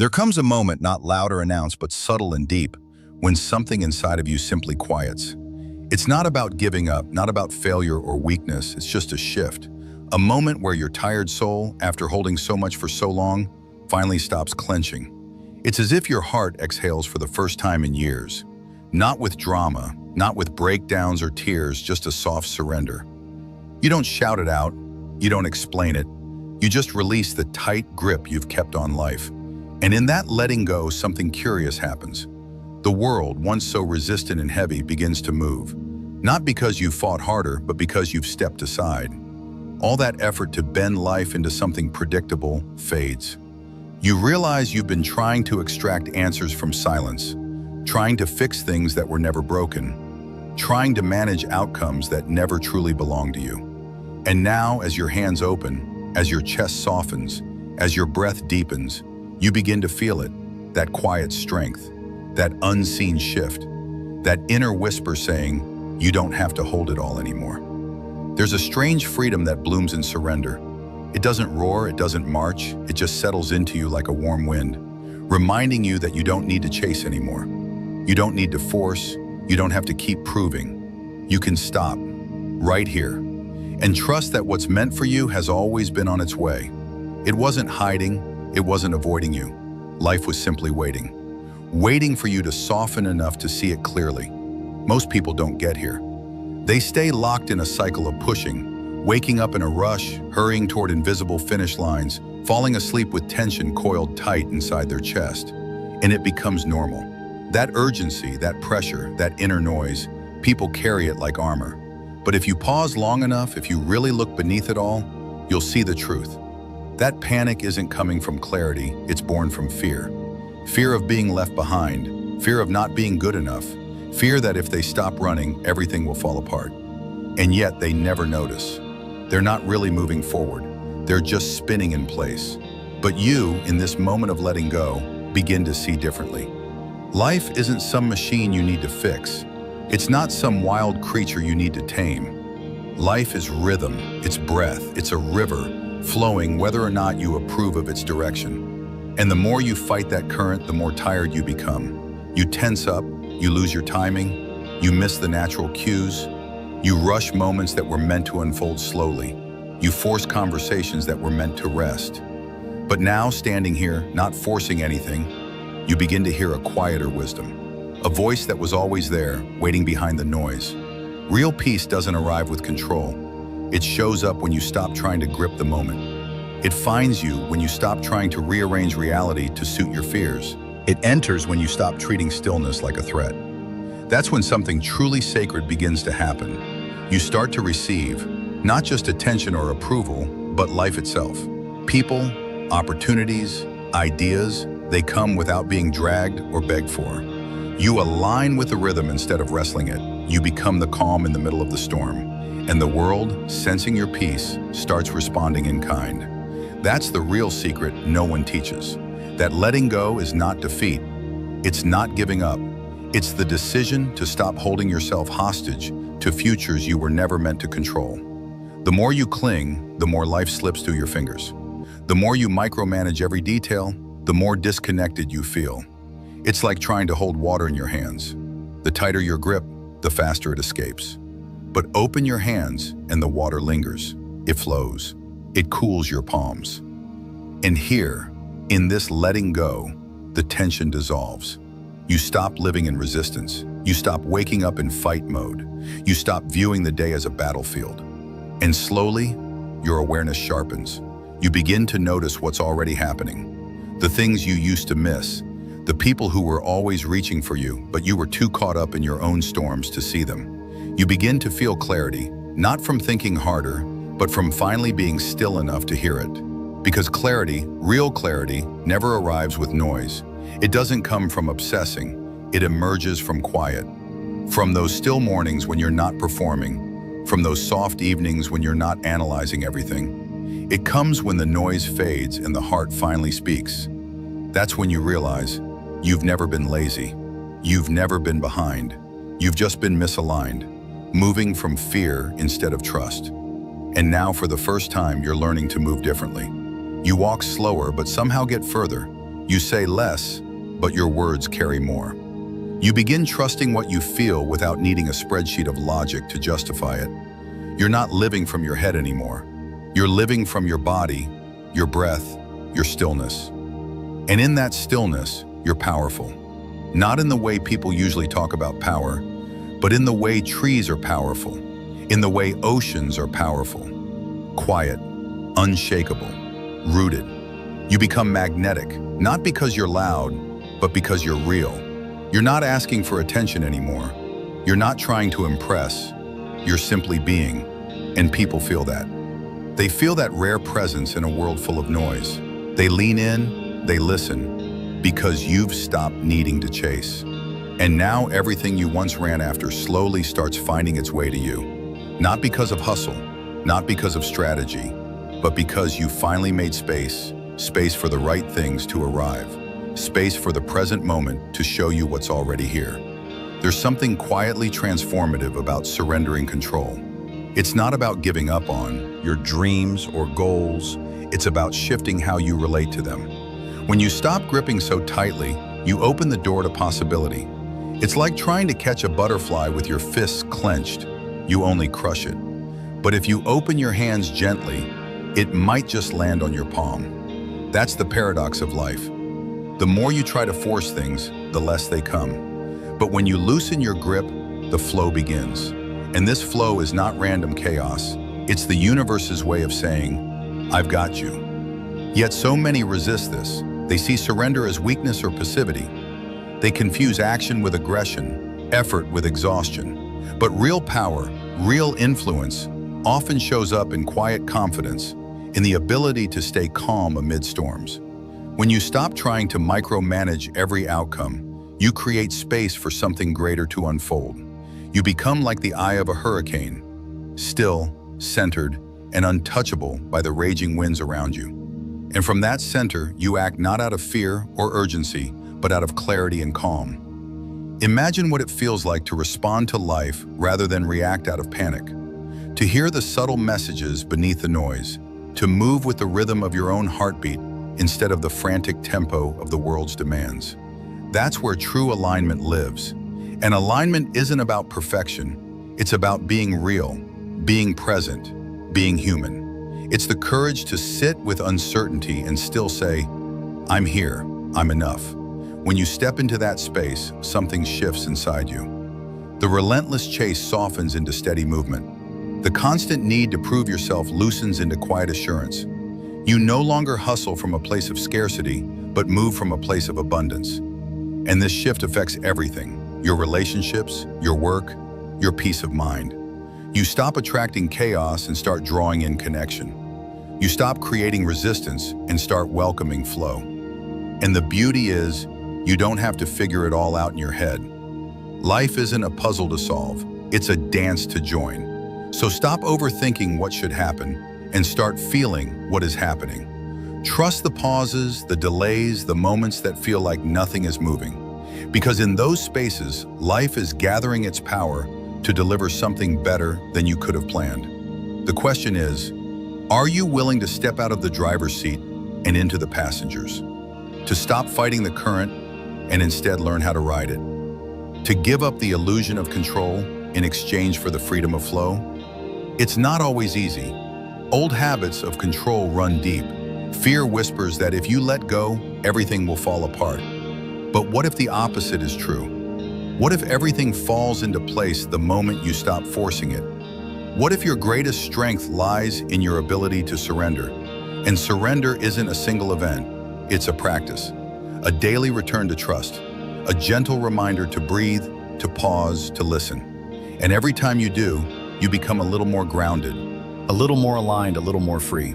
There comes a moment, not loud or announced, but subtle and deep, when something inside of you simply quiets. It's not about giving up, not about failure or weakness, it's just a shift. A moment where your tired soul, after holding so much for so long, finally stops clenching. It's as if your heart exhales for the first time in years. Not with drama, not with breakdowns or tears, just a soft surrender. You don't shout it out, you don't explain it, you just release the tight grip you've kept on life. And in that letting go, something curious happens. The world, once so resistant and heavy, begins to move. Not because you fought harder, but because you've stepped aside. All that effort to bend life into something predictable fades. You realize you've been trying to extract answers from silence, trying to fix things that were never broken, trying to manage outcomes that never truly belonged to you. And now, as your hands open, as your chest softens, as your breath deepens, you begin to feel it, that quiet strength, that unseen shift, that inner whisper saying, you don't have to hold it all anymore. There's a strange freedom that blooms in surrender. It doesn't roar, it doesn't march, it just settles into you like a warm wind, reminding you that you don't need to chase anymore. You don't need to force, you don't have to keep proving. You can stop, right here, and trust that what's meant for you has always been on its way. It wasn't hiding, it wasn't avoiding you. Life was simply waiting for you to soften enough to see it clearly. Most people don't get here. They stay locked in a cycle of pushing, waking up in a rush, hurrying toward invisible finish lines, falling asleep with tension coiled tight inside their chest. And it becomes normal. That urgency, that pressure, that inner noise, people carry it like armor. But if you pause long enough, if you really look beneath it all, you'll see the truth. That panic isn't coming from clarity, it's born from fear. Fear of being left behind, fear of not being good enough, fear that if they stop running, everything will fall apart. And yet they never notice. They're not really moving forward. They're just spinning in place. But you, in this moment of letting go, begin to see differently. Life isn't some machine you need to fix. It's not some wild creature you need to tame. Life is rhythm, it's breath, it's a river, flowing whether or not you approve of its direction. And the more you fight that current, the more tired you become. You tense up, you lose your timing, you miss the natural cues, you rush moments that were meant to unfold slowly, you force conversations that were meant to rest. But now, standing here, not forcing anything, you begin to hear a quieter wisdom, a voice that was always there, waiting behind the noise. Real peace doesn't arrive with control. It shows up when you stop trying to grip the moment. It finds you when you stop trying to rearrange reality to suit your fears. It enters when you stop treating stillness like a threat. That's when something truly sacred begins to happen. You start to receive, not just attention or approval, but life itself. People, opportunities, ideas, they come without being dragged or begged for. You align with the rhythm instead of wrestling it. You become the calm in the middle of the storm. And the world, sensing your peace, starts responding in kind. That's the real secret no one teaches. That letting go is not defeat. It's not giving up. It's the decision to stop holding yourself hostage to futures you were never meant to control. The more you cling, the more life slips through your fingers. The more you micromanage every detail, the more disconnected you feel. It's like trying to hold water in your hands. The tighter your grip, the faster it escapes. But open your hands and the water lingers. It flows. It cools your palms. And here, in this letting go, the tension dissolves. You stop living in resistance. You stop waking up in fight mode. You stop viewing the day as a battlefield. And slowly, your awareness sharpens. You begin to notice what's already happening. The things you used to miss. The people who were always reaching for you, but you were too caught up in your own storms to see them. You begin to feel clarity, not from thinking harder, but from finally being still enough to hear it. Because clarity, real clarity, never arrives with noise. It doesn't come from obsessing, it emerges from quiet. From those still mornings when you're not performing, from those soft evenings when you're not analyzing everything. It comes when the noise fades and the heart finally speaks. That's when you realize you've never been lazy, you've never been behind, you've just been misaligned. Moving from fear instead of trust. And now for the first time, you're learning to move differently. You walk slower, but somehow get further. You say less, but your words carry more. You begin trusting what you feel without needing a spreadsheet of logic to justify it. You're not living from your head anymore. You're living from your body, your breath, your stillness. And in that stillness, you're powerful. Not in the way people usually talk about power, but in the way trees are powerful, in the way oceans are powerful. Quiet, unshakable, rooted. You become magnetic, not because you're loud, but because you're real. You're not asking for attention anymore. You're not trying to impress. You're simply being, and people feel that. They feel that rare presence in a world full of noise. They lean in, they listen, because you've stopped needing to chase. And now everything you once ran after slowly starts finding its way to you. Not because of hustle, not because of strategy, but because you finally made space for the right things to arrive. Space for the present moment to show you what's already here. There's something quietly transformative about surrendering control. It's not about giving up on your dreams or goals. It's about shifting how you relate to them. When you stop gripping so tightly, you open the door to possibility. It's like trying to catch a butterfly with your fists clenched. You only crush it. But if you open your hands gently, it might just land on your palm. That's the paradox of life. The more you try to force things, the less they come. But when you loosen your grip, the flow begins. And this flow is not random chaos. It's the universe's way of saying, I've got you. Yet so many resist this. They see surrender as weakness or passivity. They confuse action with aggression, effort with exhaustion. But real power, real influence, often shows up in quiet confidence, in the ability to stay calm amid storms. When you stop trying to micromanage every outcome, you create space for something greater to unfold. You become like the eye of a hurricane, still, centered, and untouchable by the raging winds around you. And from that center, you act not out of fear or urgency, but out of clarity and calm. Imagine what it feels like to respond to life rather than react out of panic. To hear the subtle messages beneath the noise, to move with the rhythm of your own heartbeat instead of the frantic tempo of the world's demands. That's where true alignment lives. And alignment isn't about perfection. It's about being real, being present, being human. It's the courage to sit with uncertainty and still say, I'm here, I'm enough. When you step into that space, something shifts inside you. The relentless chase softens into steady movement. The constant need to prove yourself loosens into quiet assurance. You no longer hustle from a place of scarcity, but move from a place of abundance. And this shift affects everything. Your relationships, your work, your peace of mind. You stop attracting chaos and start drawing in connection. You stop creating resistance and start welcoming flow. And the beauty is, you don't have to figure it all out in your head. Life isn't a puzzle to solve, it's a dance to join. So stop overthinking what should happen and start feeling what is happening. Trust the pauses, the delays, the moments that feel like nothing is moving. Because in those spaces, life is gathering its power to deliver something better than you could have planned. The question is, are you willing to step out of the driver's seat and into the passengers? To stop fighting the current and instead learn how to ride it? To give up the illusion of control in exchange for the freedom of flow? It's not always easy. Old habits of control run deep. Fear whispers that if you let go, everything will fall apart. But what if the opposite is true? What if everything falls into place the moment you stop forcing it? What if your greatest strength lies in your ability to surrender? And surrender isn't a single event, it's a practice. A daily return to trust. A gentle reminder to breathe, to pause, to listen. And every time you do, you become a little more grounded, a little more aligned, a little more free.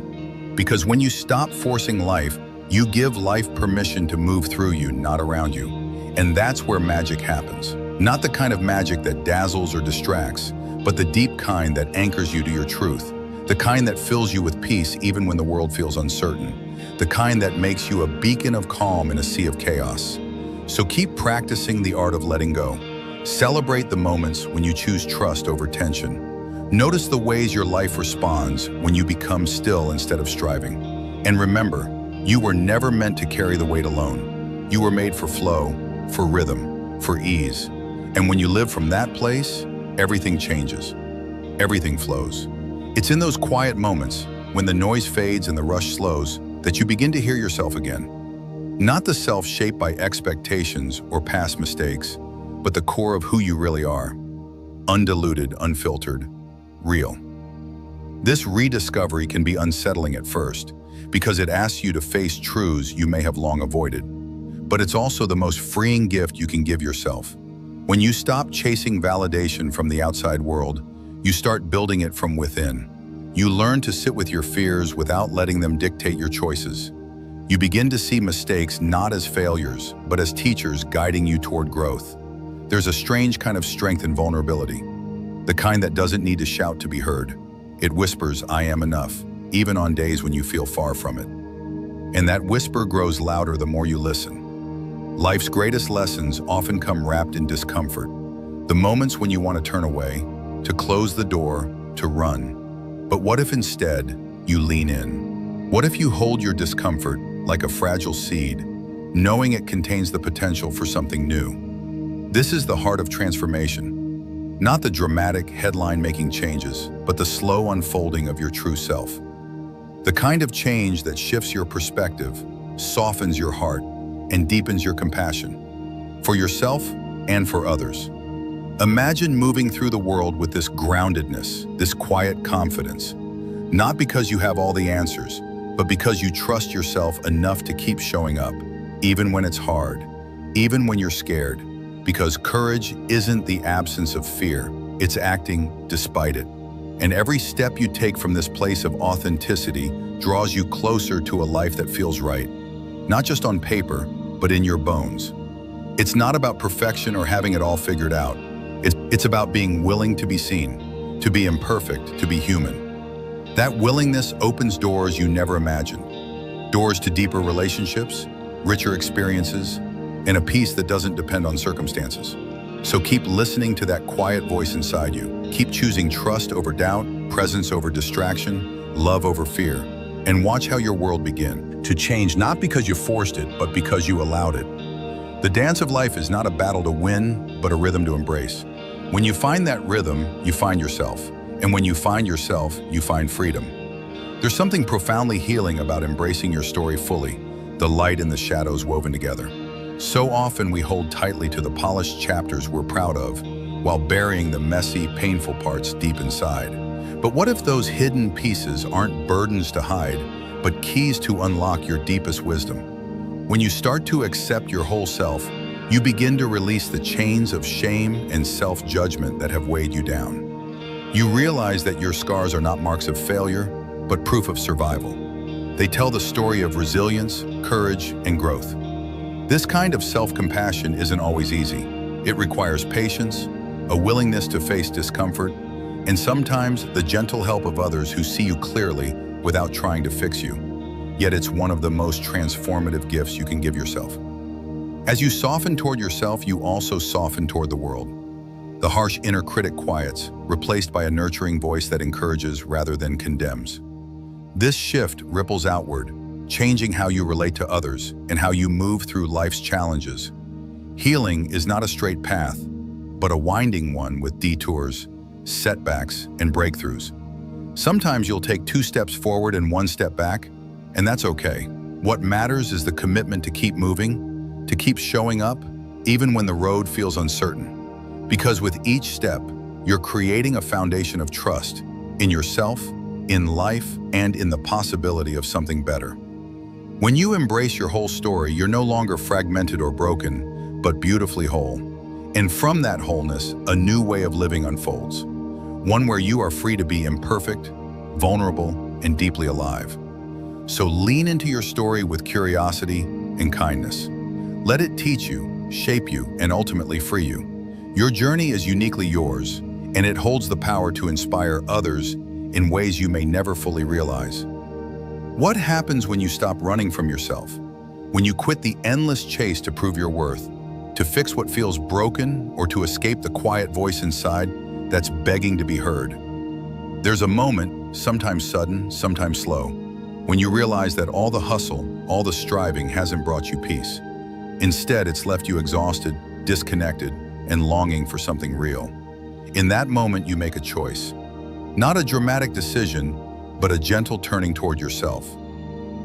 Because when you stop forcing life, you give life permission to move through you, not around you. And that's where magic happens. Not the kind of magic that dazzles or distracts, but the deep kind that anchors you to your truth. The kind that fills you with peace even when the world feels uncertain. The kind that makes you a beacon of calm in a sea of chaos. So keep practicing the art of letting go. Celebrate the moments when you choose trust over tension. Notice the ways your life responds when you become still instead of striving. And remember, You were never meant to carry the weight alone. You were made for flow, for rhythm, for ease. And when you live from that place, everything changes. Everything flows. It's in those quiet moments, when the noise fades and the rush slows, that you begin to hear yourself again. Not the self shaped by expectations or past mistakes, but the core of who you really are. Undiluted, unfiltered, real. This rediscovery can be unsettling at first, because it asks you to face truths you may have long avoided. But it's also the most freeing gift you can give yourself. When you stop chasing validation from the outside world, you start building it from within. You learn to sit with your fears without letting them dictate your choices. You begin to see mistakes not as failures, but as teachers guiding you toward growth. There's a strange kind of strength in vulnerability, the kind that doesn't need to shout to be heard. It whispers, "I am enough," even on days when you feel far from it. And that whisper grows louder the more you listen. Life's greatest lessons often come wrapped in discomfort. The moments when you want to turn away, to close the door, to run. But what if instead you lean in? What if you hold your discomfort like a fragile seed, knowing it contains the potential for something new? This is the heart of transformation. Not the dramatic, headline-making changes, but the slow unfolding of your true self. The kind of change that shifts your perspective, softens your heart, and deepens your compassion, for yourself and for others. Imagine moving through the world with this groundedness, this quiet confidence, not because you have all the answers, but because you trust yourself enough to keep showing up, even when it's hard, even when you're scared, because courage isn't the absence of fear, it's acting despite it. And every step you take from this place of authenticity draws you closer to a life that feels right, not just on paper, but in your bones. It's not about perfection or having it all figured out. It's about being willing to be seen, to be imperfect, to be human. That willingness opens doors you never imagined. Doors to deeper relationships, richer experiences, and a peace that doesn't depend on circumstances. So keep listening to that quiet voice inside you. Keep choosing trust over doubt, presence over distraction, love over fear, and watch how your world begin to change, not because you forced it, but because you allowed it. The dance of life is not a battle to win, but a rhythm to embrace. When you find that rhythm, you find yourself. And when you find yourself, you find freedom. There's something profoundly healing about embracing your story fully, the light and the shadows woven together. So often we hold tightly to the polished chapters we're proud of, while burying the messy, painful parts deep inside. But what if those hidden pieces aren't burdens to hide, but keys to unlock your deepest wisdom? When you start to accept your whole self, you begin to release the chains of shame and self-judgment that have weighed you down. You realize that your scars are not marks of failure, but proof of survival. They tell the story of resilience, courage, and growth. This kind of self-compassion isn't always easy. It requires patience, a willingness to face discomfort, and sometimes the gentle help of others who see you clearly without trying to fix you. Yet it's one of the most transformative gifts you can give yourself. As you soften toward yourself, you also soften toward the world. The harsh inner critic quiets, replaced by a nurturing voice that encourages rather than condemns. This shift ripples outward, changing how you relate to others and how you move through life's challenges. Healing is not a straight path, but a winding one with detours, setbacks, and breakthroughs. Sometimes you'll take 2 steps forward and 1 step back, and that's okay. What matters is the commitment to keep moving, to keep showing up, even when the road feels uncertain. Because with each step, you're creating a foundation of trust in yourself, in life, and in the possibility of something better. When you embrace your whole story, you're no longer fragmented or broken, but beautifully whole. And from that wholeness, a new way of living unfolds. One where you are free to be imperfect, vulnerable, and deeply alive. So lean into your story with curiosity and kindness. Let it teach you, shape you, and ultimately free you. Your journey is uniquely yours, and it holds the power to inspire others in ways you may never fully realize. What happens when you stop running from yourself? When you quit the endless chase to prove your worth, to fix what feels broken, or to escape the quiet voice inside that's begging to be heard? There's a moment, sometimes sudden, sometimes slow, when you realize that all the hustle, all the striving hasn't brought you peace. Instead, it's left you exhausted, disconnected, and longing for something real. In that moment, you make a choice. Not a dramatic decision, but a gentle turning toward yourself.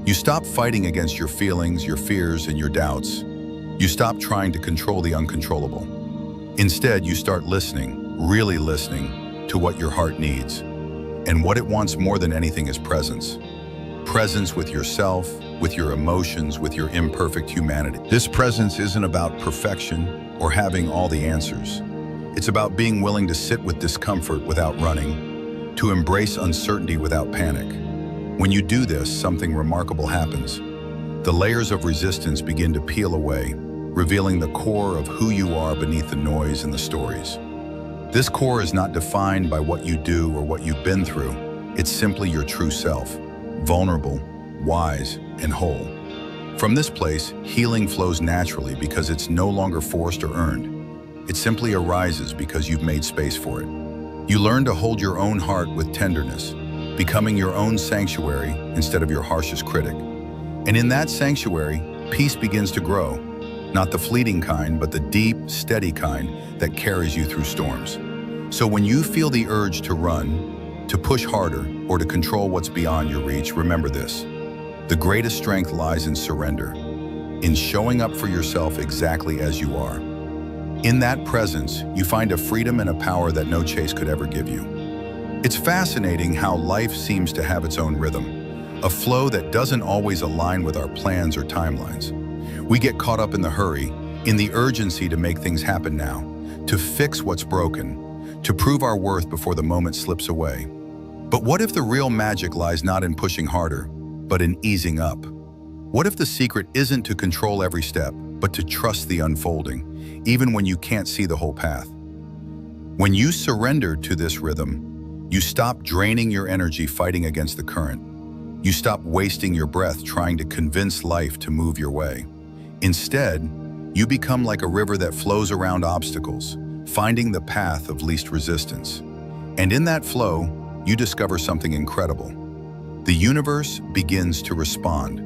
You stop fighting against your feelings, your fears, and your doubts. You stop trying to control the uncontrollable. Instead, you start listening, really listening, to what your heart needs. And what it wants more than anything is presence. Presence with yourself, with your emotions, with your imperfect humanity. This presence isn't about perfection or having all the answers. It's about being willing to sit with discomfort without running, to embrace uncertainty without panic. When you do this, something remarkable happens. The layers of resistance begin to peel away, revealing the core of who you are beneath the noise and the stories. This core is not defined by what you do or what you've been through. It's simply your true self, vulnerable, wise, and whole. From this place, healing flows naturally because it's no longer forced or earned. It simply arises because you've made space for it. You learn to hold your own heart with tenderness, becoming your own sanctuary instead of your harshest critic. And in that sanctuary, peace begins to grow. Not the fleeting kind, but the deep, steady kind that carries you through storms. So when you feel the urge to run, to push harder, or to control what's beyond your reach, remember this. The greatest strength lies in surrender, in showing up for yourself exactly as you are. In that presence, you find a freedom and a power that no chase could ever give you. It's fascinating how life seems to have its own rhythm, a flow that doesn't always align with our plans or timelines. We get caught up in the hurry, in the urgency to make things happen now, to fix what's broken, to prove our worth before the moment slips away. But what if the real magic lies not in pushing harder, but in easing up? What if the secret isn't to control every step, but to trust the unfolding, even when you can't see the whole path? When you surrender to this rhythm, you stop draining your energy fighting against the current. You stop wasting your breath trying to convince life to move your way. Instead, you become like a river that flows around obstacles, finding the path of least resistance. And in that flow, you discover something incredible. The universe begins to respond.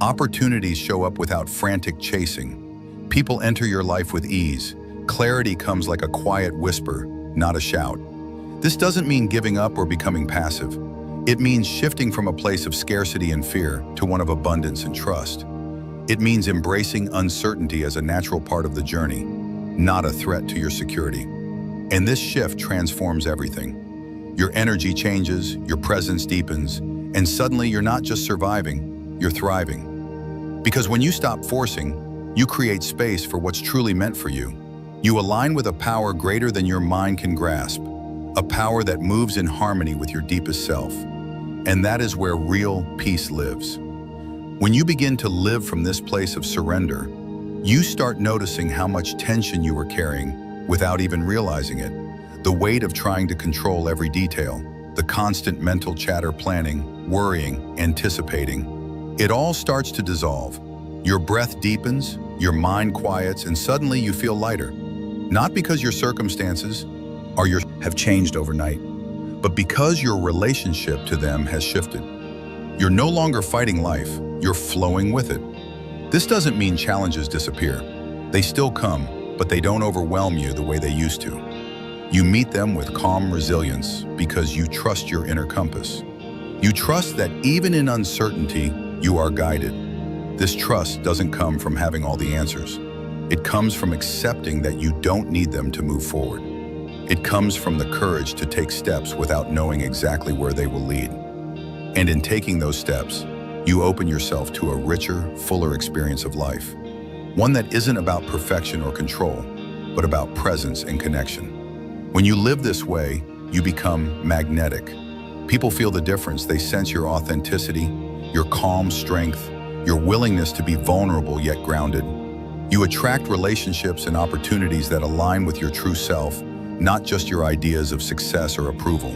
Opportunities show up without frantic chasing. People enter your life with ease. Clarity comes like a quiet whisper, not a shout. This doesn't mean giving up or becoming passive. It means shifting from a place of scarcity and fear to one of abundance and trust. It means embracing uncertainty as a natural part of the journey, not a threat to your security. And this shift transforms everything. Your energy changes, your presence deepens, and suddenly you're not just surviving, you're thriving. Because when you stop forcing, you create space for what's truly meant for you. You align with a power greater than your mind can grasp, a power that moves in harmony with your deepest self. And that is where real peace lives. When you begin to live from this place of surrender, you start noticing how much tension you were carrying without even realizing it. The weight of trying to control every detail, the constant mental chatter, planning, worrying, anticipating. It all starts to dissolve. Your breath deepens, your mind quiets, and suddenly you feel lighter. Not because your circumstances have changed overnight, but because your relationship to them has shifted. You're no longer fighting life, you're flowing with it. This doesn't mean challenges disappear. They still come, but they don't overwhelm you the way they used to. You meet them with calm resilience because you trust your inner compass. You trust that even in uncertainty, you are guided. This trust doesn't come from having all the answers. It comes from accepting that you don't need them to move forward. It comes from the courage to take steps without knowing exactly where they will lead. And in taking those steps, you open yourself to a richer, fuller experience of life. One that isn't about perfection or control, but about presence and connection. When you live this way, you become magnetic. People feel the difference. They sense your authenticity, your calm strength, your willingness to be vulnerable yet grounded. You attract relationships and opportunities that align with your true self, not just your ideas of success or approval.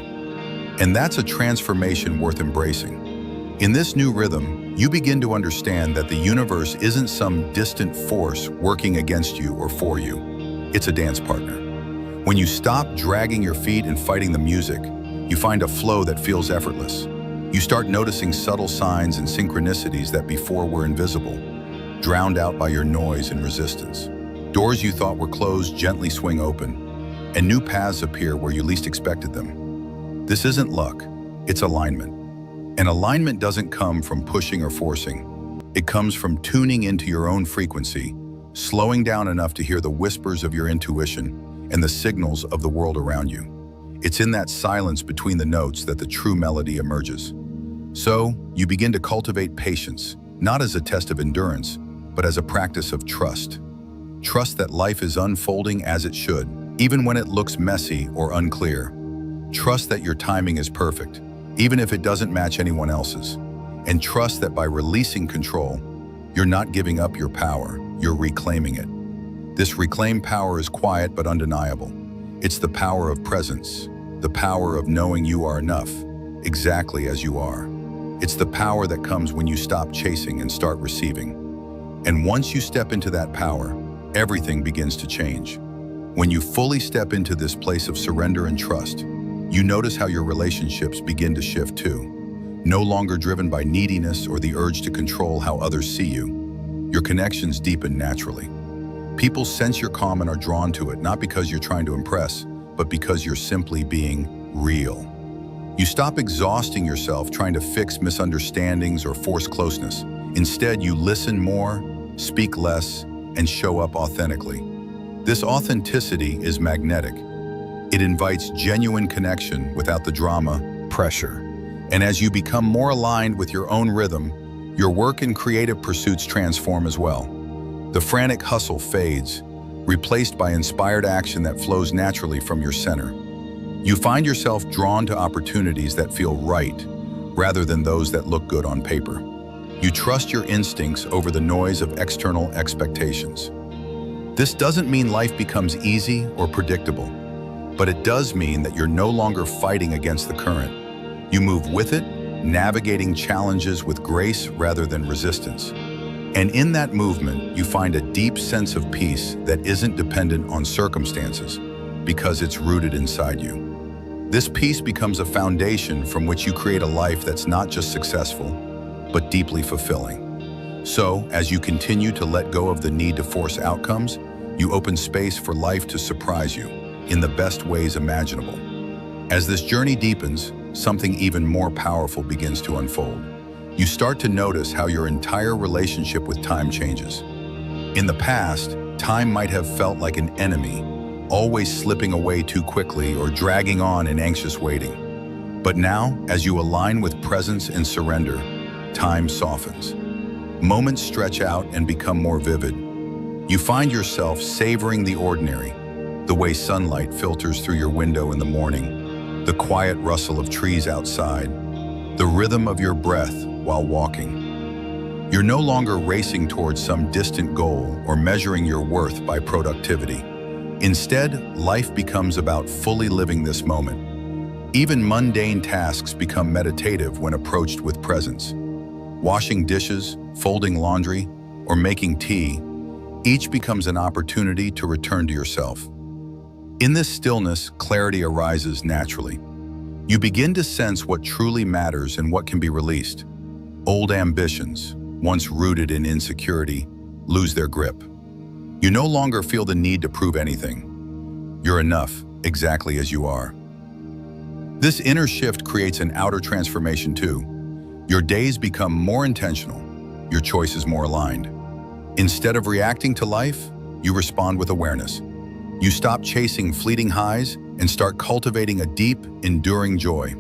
And that's a transformation worth embracing. In this new rhythm, you begin to understand that the universe isn't some distant force working against you or for you. It's a dance partner. When you stop dragging your feet and fighting the music, you find a flow that feels effortless. You start noticing subtle signs and synchronicities that before were invisible, drowned out by your noise and resistance. Doors you thought were closed gently swing open, and new paths appear where you least expected them. This isn't luck, it's alignment. And alignment doesn't come from pushing or forcing. It comes from tuning into your own frequency, slowing down enough to hear the whispers of your intuition and the signals of the world around you. It's in that silence between the notes that the true melody emerges. So, you begin to cultivate patience, not as a test of endurance, but as a practice of trust. Trust that life is unfolding as it should, even when it looks messy or unclear. Trust that your timing is perfect, even if it doesn't match anyone else's. And trust that by releasing control, you're not giving up your power, you're reclaiming it. This reclaimed power is quiet but undeniable. It's the power of presence, the power of knowing you are enough, exactly as you are. It's the power that comes when you stop chasing and start receiving. And once you step into that power, everything begins to change. When you fully step into this place of surrender and trust, you notice how your relationships begin to shift too. No longer driven by neediness or the urge to control how others see you. Your connections deepen naturally. People sense your calm and are drawn to it, not because you're trying to impress, but because you're simply being real. You stop exhausting yourself trying to fix misunderstandings or force closeness. Instead, you listen more, speak less, and show up authentically. This authenticity is magnetic. It invites genuine connection without the drama, pressure. And as you become more aligned with your own rhythm, your work and creative pursuits transform as well. The frantic hustle fades, replaced by inspired action that flows naturally from your center. You find yourself drawn to opportunities that feel right, rather than those that look good on paper. You trust your instincts over the noise of external expectations. This doesn't mean life becomes easy or predictable, but it does mean that you're no longer fighting against the current. You move with it, navigating challenges with grace rather than resistance. And in that movement, you find a deep sense of peace that isn't dependent on circumstances, because it's rooted inside you. This peace becomes a foundation from which you create a life that's not just successful, but deeply fulfilling. So, as you continue to let go of the need to force outcomes, you open space for life to surprise you in the best ways imaginable. As this journey deepens, something even more powerful begins to unfold. You start to notice how your entire relationship with time changes. In the past, time might have felt like an enemy, always slipping away too quickly or dragging on in anxious waiting. But now, as you align with presence and surrender, time softens. Moments stretch out and become more vivid. You find yourself savoring the ordinary, the way sunlight filters through your window in the morning, the quiet rustle of trees outside, the rhythm of your breath while walking. You're no longer racing towards some distant goal or measuring your worth by productivity. Instead, life becomes about fully living this moment. Even mundane tasks become meditative when approached with presence. Washing dishes, folding laundry, or making tea, each becomes an opportunity to return to yourself. In this stillness, clarity arises naturally. You begin to sense what truly matters and what can be released. Old ambitions, once rooted in insecurity, lose their grip. You no longer feel the need to prove anything. You're enough, exactly as you are. This inner shift creates an outer transformation too. Your days become more intentional, your choices more aligned. Instead of reacting to life, you respond with awareness. You stop chasing fleeting highs and start cultivating a deep, enduring joy.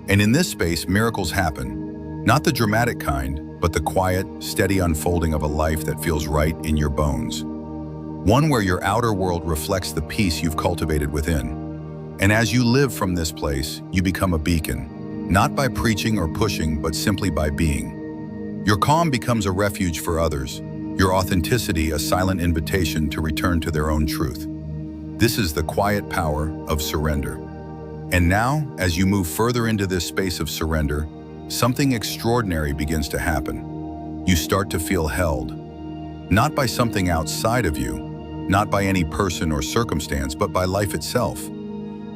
And in this space, miracles happen. Not the dramatic kind, but the quiet, steady unfolding of a life that feels right in your bones. One where your outer world reflects the peace you've cultivated within. And as you live from this place, you become a beacon, not by preaching or pushing, but simply by being. Your calm becomes a refuge for others, your authenticity a silent invitation to return to their own truth. This is the quiet power of surrender. And now, as you move further into this space of surrender, something extraordinary begins to happen. You start to feel held, not by something outside of you, not by any person or circumstance, but by life itself.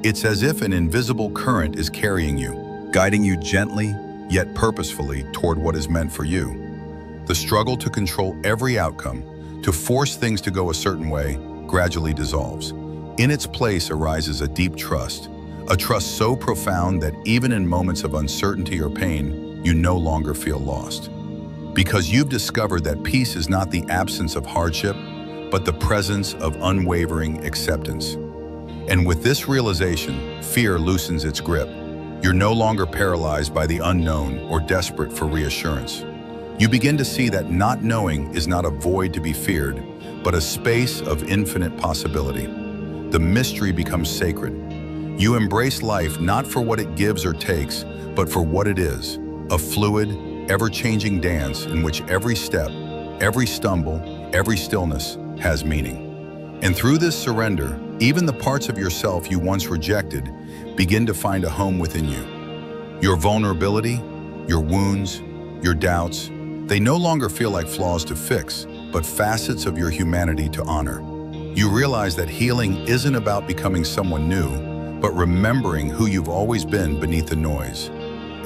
It's as if an invisible current is carrying you, guiding you gently, yet purposefully toward what is meant for you. The struggle to control every outcome, to force things to go a certain way, gradually dissolves. In its place arises a deep trust, a trust so profound that even in moments of uncertainty or pain, you no longer feel lost. Because you've discovered that peace is not the absence of hardship, but the presence of unwavering acceptance. And with this realization, fear loosens its grip. You're no longer paralyzed by the unknown or desperate for reassurance. You begin to see that not knowing is not a void to be feared, but a space of infinite possibility. The mystery becomes sacred. You embrace life not for what it gives or takes, but for what it is, a fluid, ever-changing dance in which every step, every stumble, every stillness has meaning. And through this surrender, even the parts of yourself you once rejected begin to find a home within you. Your vulnerability, your wounds, your doubts, they no longer feel like flaws to fix, but facets of your humanity to honor. You realize that healing isn't about becoming someone new, but remembering who you've always been beneath the noise.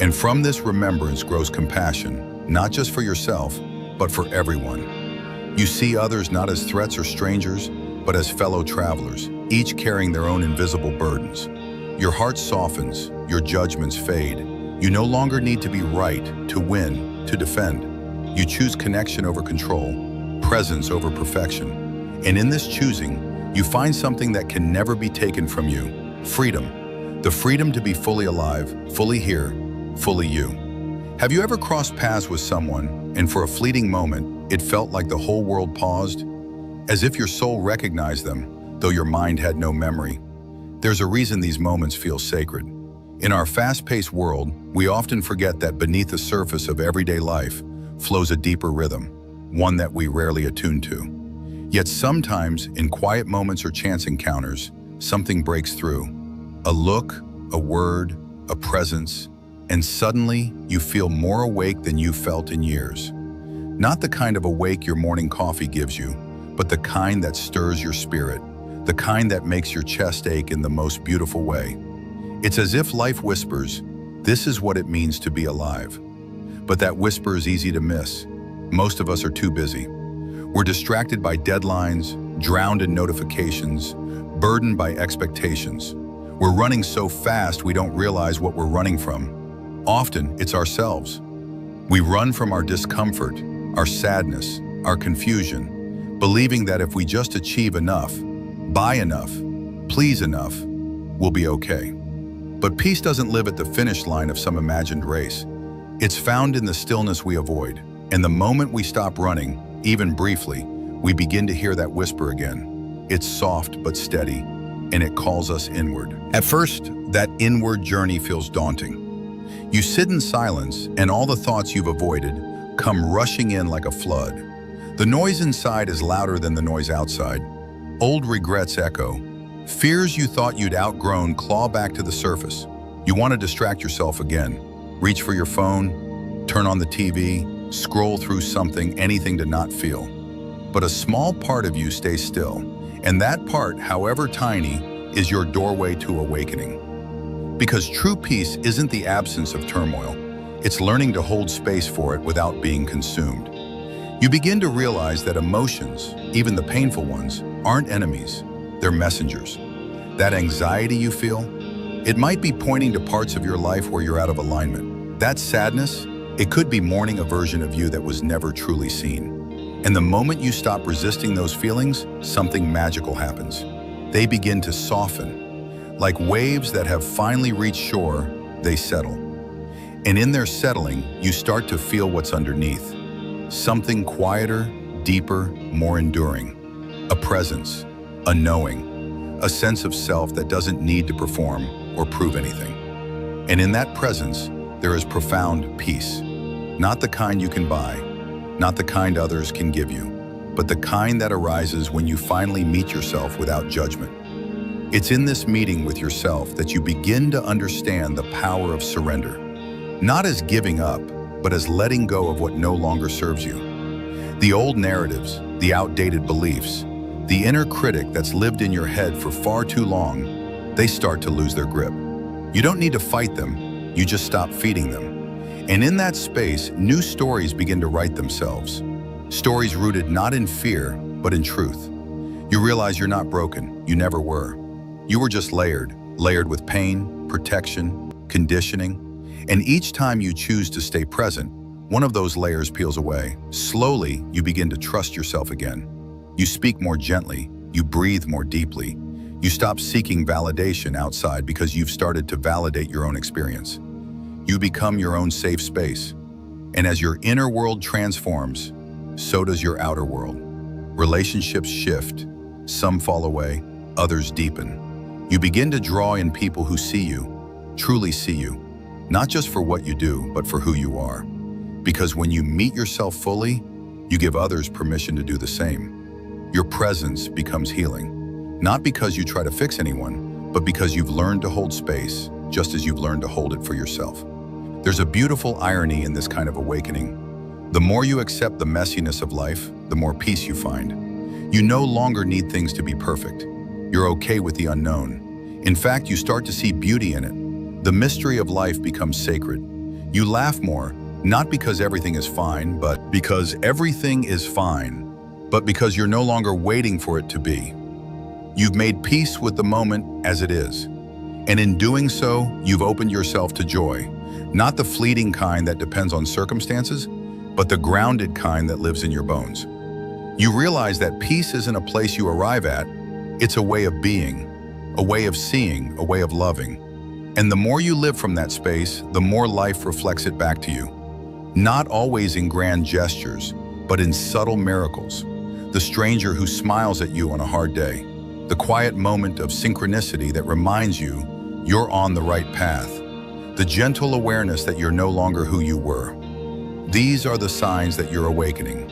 And from this remembrance grows compassion, not just for yourself, but for everyone. You see others not as threats or strangers, but as fellow travelers, each carrying their own invisible burdens. Your heart softens, your judgments fade. You no longer need to be right, to win, to defend. You choose connection over control, presence over perfection. And in this choosing, you find something that can never be taken from you: freedom. The freedom to be fully alive, fully here, fully you. Have you ever crossed paths with someone, and for a fleeting moment, it felt like the whole world paused? As if your soul recognized them, though your mind had no memory. There's a reason these moments feel sacred. In our fast-paced world, we often forget that beneath the surface of everyday life flows a deeper rhythm, one that we rarely attune to. Yet sometimes, in quiet moments or chance encounters, something breaks through. A look, a word, a presence, and suddenly you feel more awake than you felt in years. Not the kind of awake your morning coffee gives you, but the kind that stirs your spirit, the kind that makes your chest ache in the most beautiful way. It's as if life whispers, "This is what it means to be alive." But that whisper is easy to miss. Most of us are too busy. We're distracted by deadlines, drowned in notifications, burdened by expectations. We're running so fast we don't realize what we're running from. Often, it's ourselves. We run from our discomfort, our sadness, our confusion, believing that if we just achieve enough, buy enough, please enough, we'll be okay. But peace doesn't live at the finish line of some imagined race. It's found in the stillness we avoid. And the moment we stop running, even briefly, we begin to hear that whisper again. It's soft but steady, and it calls us inward. At first, that inward journey feels daunting. You sit in silence, and all the thoughts you've avoided come rushing in like a flood. The noise inside is louder than the noise outside. Old regrets echo. Fears you thought you'd outgrown claw back to the surface. You want to distract yourself again. Reach for your phone, turn on the TV, scroll through something, anything to not feel. But a small part of you stays still, and that part, however tiny, is your doorway to awakening. Because true peace isn't the absence of turmoil. It's learning to hold space for it without being consumed. You begin to realize that emotions, even the painful ones, aren't enemies. They're messengers. That anxiety you feel, it might be pointing to parts of your life where you're out of alignment. That sadness, it could be mourning a version of you that was never truly seen. And the moment you stop resisting those feelings, something magical happens. They begin to soften. Like waves that have finally reached shore, they settle. And in their settling, you start to feel what's underneath. Something quieter, deeper, more enduring. A presence, a knowing, a sense of self that doesn't need to perform or prove anything. And in that presence, there is profound peace. Not the kind you can buy, not the kind others can give you, but the kind that arises when you finally meet yourself without judgment. It's in this meeting with yourself that you begin to understand the power of surrender. Not as giving up, but as letting go of what no longer serves you. The old narratives, the outdated beliefs, the inner critic that's lived in your head for far too long, they start to lose their grip. You don't need to fight them, you just stop feeding them. And in that space, new stories begin to write themselves. Stories rooted not in fear, but in truth. You realize you're not broken. You never were. You were just layered with pain, protection, conditioning. And each time you choose to stay present, one of those layers peels away. Slowly, you begin to trust yourself again. You speak more gently. You breathe more deeply. You stop seeking validation outside because you've started to validate your own experience. You become your own safe space. And as your inner world transforms, so does your outer world. Relationships shift. Some fall away, others deepen. You begin to draw in people who see you, truly see you, not just for what you do, but for who you are. Because when you meet yourself fully, you give others permission to do the same. Your presence becomes healing, not because you try to fix anyone, but because you've learned to hold space, just as you've learned to hold it for yourself. There's a beautiful irony in this kind of awakening. The more you accept the messiness of life, the more peace you find. You no longer need things to be perfect. You're okay with the unknown. In fact, you start to see beauty in it. The mystery of life becomes sacred. You laugh more, not because everything is fine, but because everything is fine, but because you're no longer waiting for it to be. You've made peace with the moment as it is. And in doing so, you've opened yourself to joy. Not the fleeting kind that depends on circumstances, but the grounded kind that lives in your bones. You realize that peace isn't a place you arrive at, it's a way of being, a way of seeing, a way of loving. And the more you live from that space, the more life reflects it back to you. Not always in grand gestures, but in subtle miracles. The stranger who smiles at you on a hard day. The quiet moment of synchronicity that reminds you you're on the right path. The gentle awareness that you're no longer who you were. These are the signs that you're awakening,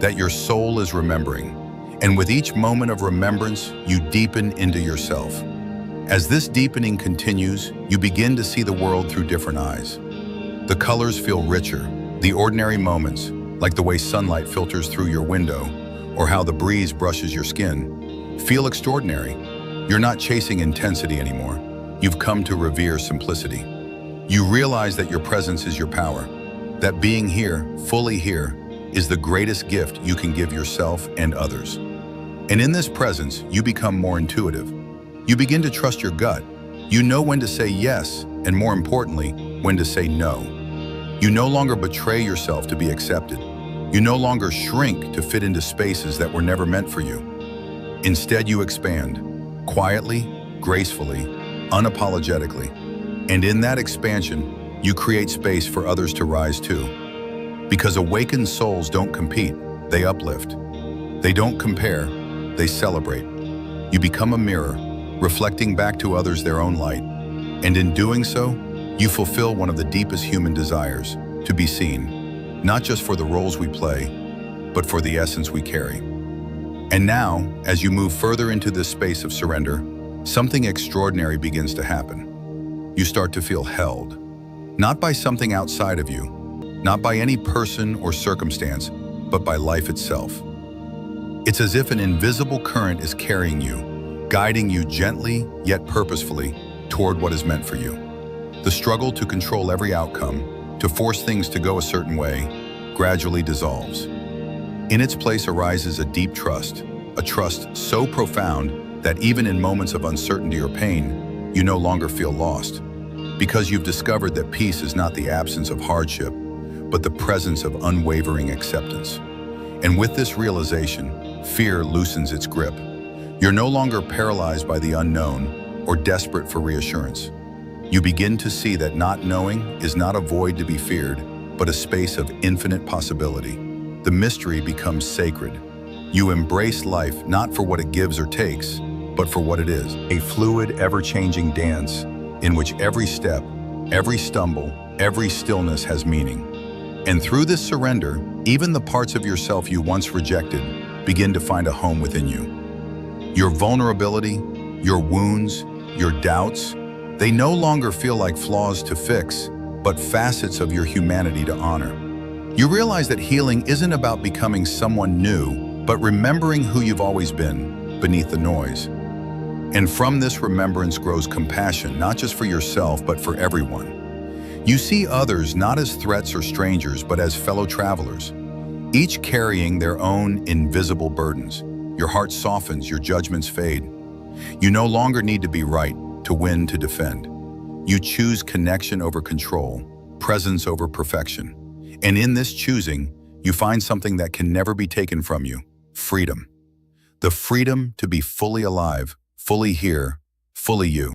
that your soul is remembering. And with each moment of remembrance, you deepen into yourself. As this deepening continues, you begin to see the world through different eyes. The colors feel richer. The ordinary moments, like the way sunlight filters through your window, or how the breeze brushes your skin, feel extraordinary. You're not chasing intensity anymore. You've come to revere simplicity. You realize that your presence is your power, that being here, fully here, is the greatest gift you can give yourself and others. And in this presence, you become more intuitive. You begin to trust your gut. You know when to say yes, and more importantly, when to say no. You no longer betray yourself to be accepted. You no longer shrink to fit into spaces that were never meant for you. Instead, you expand, quietly, gracefully, unapologetically. And in that expansion, you create space for others to rise too. Because awakened souls don't compete, they uplift. They don't compare, they celebrate. You become a mirror, reflecting back to others their own light. And in doing so, you fulfill one of the deepest human desires, to be seen, not just for the roles we play, but for the essence we carry. And now, as you move further into this space of surrender, something extraordinary begins to happen. You start to feel held, not by something outside of you, not by any person or circumstance, but by life itself. It's as if an invisible current is carrying you, guiding you gently yet purposefully toward what is meant for you. The struggle to control every outcome, to force things to go a certain way, gradually dissolves. In its place arises a deep trust, a trust so profound that even in moments of uncertainty or pain, you no longer feel lost, because you've discovered that peace is not the absence of hardship, but the presence of unwavering acceptance. And with this realization, fear loosens its grip. You're no longer paralyzed by the unknown or desperate for reassurance. You begin to see that not knowing is not a void to be feared, but a space of infinite possibility. The mystery becomes sacred. You embrace life not for what it gives or takes, but for what it is, a fluid, ever-changing dance in which every step, every stumble, every stillness has meaning. And through this surrender, even the parts of yourself you once rejected begin to find a home within you. Your vulnerability, your wounds, your doubts, they no longer feel like flaws to fix, but facets of your humanity to honor. You realize that healing isn't about becoming someone new, but remembering who you've always been beneath the noise. And from this remembrance grows compassion, not just for yourself, but for everyone. You see others not as threats or strangers, but as fellow travelers, each carrying their own invisible burdens. Your heart softens, your judgments fade. You no longer need to be right, to win, to defend. You choose connection over control, presence over perfection. And in this choosing, you find something that can never be taken from you: freedom. The freedom to be fully alive, fully here, fully you.